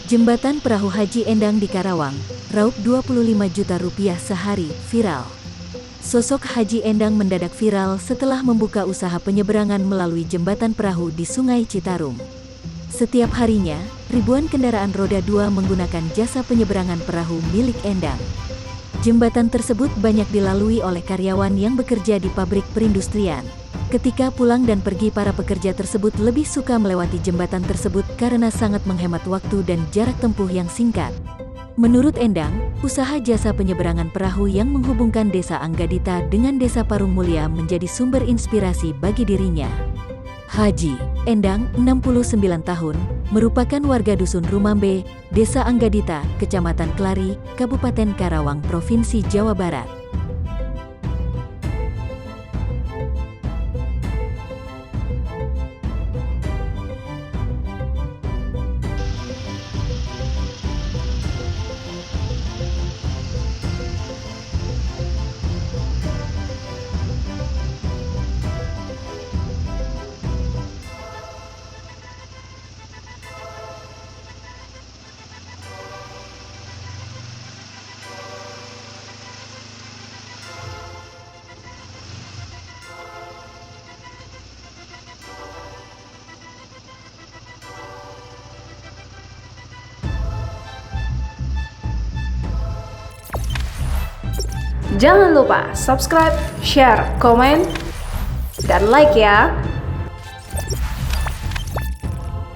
Jembatan Perahu Haji Endang di Karawang, raup Rp25 juta sehari, viral. Sosok Haji Endang mendadak viral setelah membuka usaha penyeberangan melalui jembatan perahu di Sungai Citarum. Setiap harinya, ribuan kendaraan roda 2 menggunakan jasa penyeberangan perahu milik Endang. Jembatan tersebut banyak dilalui oleh karyawan yang bekerja di pabrik perindustrian. Ketika pulang dan pergi, para pekerja tersebut lebih suka melewati jembatan tersebut karena sangat menghemat waktu dan jarak tempuh yang singkat. Menurut Endang, usaha jasa penyeberangan perahu yang menghubungkan Desa Anggadita dengan Desa Parung Mulia menjadi sumber inspirasi bagi dirinya. Haji Endang, 69 tahun, merupakan warga Dusun Rumambe, Desa Anggadita, Kecamatan Kelari, Kabupaten Karawang, Provinsi Jawa Barat. Jangan lupa subscribe, share, komen, dan like ya!